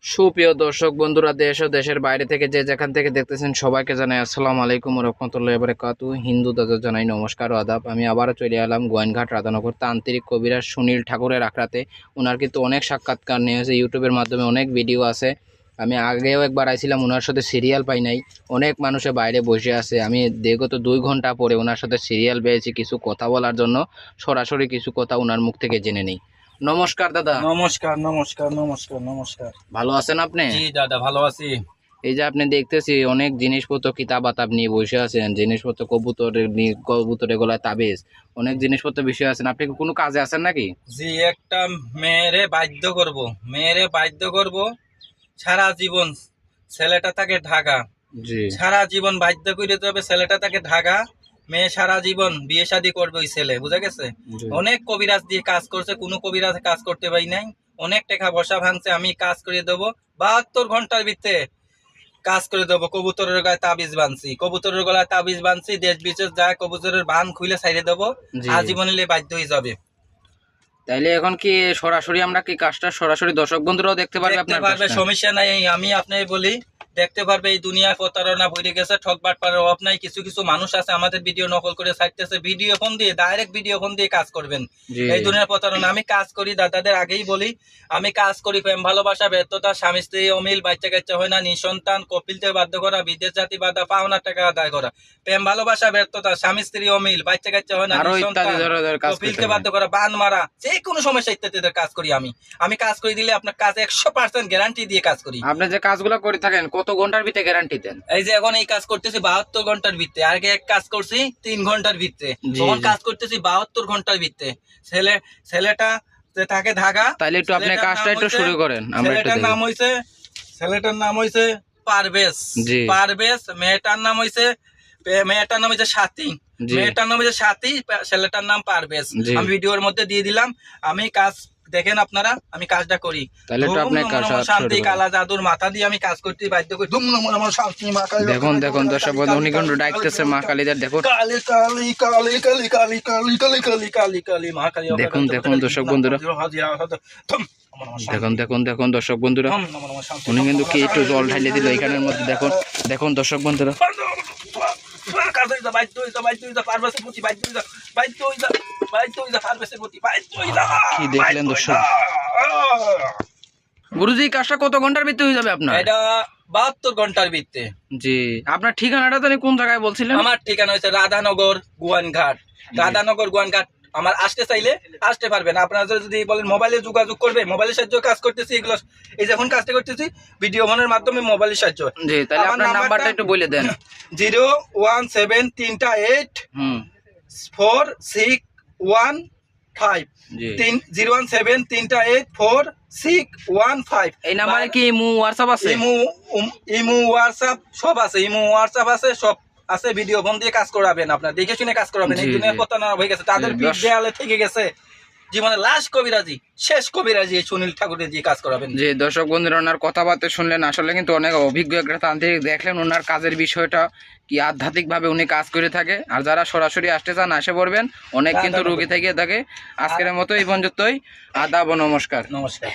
সুপ্রিয় দর্শক বন্ধুরা, দেশ ও দেশের বাইরে থেকে যে যেখান থেকে দেখতেছেন সবাইকে জানাই আসসালামু আলাইকুম ওয়া রাহমাতুল্লাহি ওয়া বারাকাতুহু। হিন্দু দাদা জানাই নমস্কার ও আদাব। আমি আবারও চলে এলাম গোয়াইনঘাট রাধানগর তান্ত্রিক কবিরাজ সুনীল ঠাকুরের আখড়াতে। ওনার কিন্তু অনেক সাক্ষাৎকার নিয়েছে, ইউটিউবের মাধ্যমে অনেক ভিডিও আছে। আমি আগেও একবার আইছিলাম, ওনার সাথে সিরিয়াল পাই নাই। অনেক মানুষে বাইরে বসে আছে, আমি বিগত 2 ঘন্টা পরে ওনার সাথে সিরিয়াল পেয়েছি কিছু কথা বলার জন্য। সরাসরি কিছু কথা ওনার মুখ থেকে জেনে নেই। নমস্কার দাদা। নমস্কার নমস্কার নমস্কার নমস্কার। ভালো আছেন আপনি? জি দাদা, ভালো আছি। এই যে আপনি দেখতেছি অনেক জিনিসপত্র কিতাব আতাব নিয়ে বসে আছেন, জিনিসপত্র কবুতরের গলায় তাবিজ, অনেক জিনিসপত্র বিষয় আছেন। আপনি কি কোনো কাজে আছেন নাকি? জি, একটা মেয়েরে বাধ্য করব সারা জীবন। ছেলেটা থাকে ঢাকা, জি সারা জীবন বাধ্য করে দেবে। ছেলেটা থাকে ঢাকা, মেয়ে সারা জীবন বিয়ে শাদী করবে ওই ছেলে, বুঝা গেছে। জি অনেক কবিরাজ দিয়ে কাজ করছে, কোনো কবিরাজ কাজ করতে পারি নাই। অনেক টাকা বসা ভাঙছে, আমি কাজ করে দেবো 72 ঘন্টার ভিতরে কাজ করে দেবো। কবুতরের গায়ে তাবিজ বানছি, কবুতরের গলায় তাবিজ বানছি, দেশ বিদেশ যায় কবুতরের বান খুলে ছাইড়ে দেবো। জি। আজীবন বাধ্য হয়ে যাবে। তাইলে এখন কি সরাসরি আমরা কি কাজটা সরাসরি দর্শক বন্ধুরাও দেখতে পারবে দেখতে আপনার পারবে, কাজটা? সমস্যা নাই। আমি আপনাকে বলি, দেখতে পারবে। এই দুনিয়ায় প্রতারণা ভরে গেছে, ঠকবাট পারার অভাব নাই। কিছু কিছু মানুষ আছে আমাদের ভিডিও নকল করে ছাড়তেছে, ভিডিও ফোন দিয়ে, ডাইরেক্ট ভিডিও ফোন দিয়ে কাজ করবেন। জি এই দুনিয়ার প্রতারণা। আমি কাজ করি, দাদাদের আগেই বলি, আমি কাজ করি প্রেম ভালোবাসা ব্যর্থতা, স্বামী স্ত্রী অমিল, বাচ্চা কাচ্চা হয় না, নিঃসন্তান, কপিলতে বাধ্য করা, বিদেশ জাতি বাধা, পাওনা টাকা আদায় করা। প্রেম ভালোবাসা ব্যর্থতা, স্বামী স্ত্রী অমিল, বাচ্চা কাচ্চা হয় না, আরো নিঃসন্তান, ইত্যাদি ধরনের কাজ করতে কপিলকে হবে। বাধ্য করা, বান মারা, যে কোনো সমস্যা ইত্যাদিদের কাজ করি আমি। আমি কাজ করে দিলে আপনার কাজ 100% গ্যারান্টি দিয়ে কাজ করি। আপনি যে কাজগুলো করে থাকেন কত ঘন্টার ভিতরে গ্যারান্টি দেন? এই যে এখন এই কাজ করতেছি 72 ঘন্টার ভিতরে, আগে এক কাজ করছি 3 ঘন্টার ভিতরে, জি তখন জি। কাজ করতেছি 72 ঘন্টার ভিতরে। ছেলেটা যে থাকে ঢাকা। তাইলে একটু আপনি ছেলেটার কাজটা নাম একটু হইছে- শুরু করেন, আমরা একটু দেখি। ছেলেটার নাম হইছে পারভেজ। জি মেয়েটার নাম হইছে সাথী। জি মেয়েটার নাম হইছে সাথী, ছেলেটার নাম পারভেজ। জি। আমি ভিডিওর মধ্যে দিয়ে দিলাম। আমি কাজ দেখেন আপনারা, আমি কাজটা করি। তাহলে একটু ধুম আপনি নমঃ কাজ নমঃ শুরু শান্তি, করেন। কালা জাদুর মাথা দিয়ে আমি কাজ করতে বাধ্য করি। ধুম নমঃ নমঃ শান্তি, মা কালী। দেখুন দেখুন দর্শক বন্ধু, উনি কিন্তু ডাকতেছে মা কালীদের। দেখুন কালী কালী কালী কালী কালী কালী কালী কালী কালী কালী মা কালী। দেখুন দেখুন দর্শক বন্ধুরা, দেখুন দেখুন দেখুন দর্শক বন্ধুরা, উনি কিন্তু কি একটু জল ঢাইলে দিল এখানের মধ্যে। দেখুন দেখুন দর্শক বন্ধুরা, কি দেখলেন দর্শক? গুরুজি, কাজটা কত ঘন্টার ভিতরে হয়ে যাবে আপনার? এটা 72 ঘন্টার ভিতরে। জি, আপনার ঠিকানাটা জানি কোন জায়গায় বলছিলেন? আমার ঠিকানা হচ্ছে রাধানগর গোয়াইনঘাট। রাধানগর গোয়াইনঘাট। আমার আসতে চাইলে আসতে পারবেন। আপনারা যদি বলেন মোবাইলে যোগাযোগ করবে, মোবাইলের সাহায্যে কাজ করতেছি। এগুলো এই যখন কাজটা করতেছি ভিডিও ফোনের মাধ্যমে, মোবাইলের সাহায্য। জি, তাহলে আপনার নাম্বারটা একটু বলে দেন। 01738 হুম 4615। জি। 017384615। এই নাম্বারে কি হোয়াটসঅ্যাপ আছে? ইমু হোয়াটসঅ্যাপ সব আছে। ইমু হোয়াটসঅ্যাপ আছে, সব আছে। ভিডিও ফোন দিয়ে কাজ করাবেন, আপনার দেখে শুনে কাজ করাবেন। এই জি, দুনিয়া জি। প্রতারণা হয়ে গেছে, তাদের জি, পিঠ দেয়ালে থেকে গেছে। জীবনের লাস্ট কবিরাজি, শেষ কবিরাজি এই সুনীল ঠাকুরের দিয়ে কাজ করাবেন। যে দর্শক বন্ধুরা, ওনার কথাবার্তা শুনলেন, আসলে কিন্তু অনেক অভিজ্ঞ একটা তান্ত্রিক। দেখলেন ওনার কাজের বিষয়টা কি আধ্যাত্মিক ভাবে উনি কাজ করে থাকে। আর যারা সরাসরি আসতে চান আসে পড়বেন, অনেক কিন্তু রোগী থেকে থাকে। আজকের মতো এই পর্যন্তই। আদাব ও নমস্কার। নমস্কার।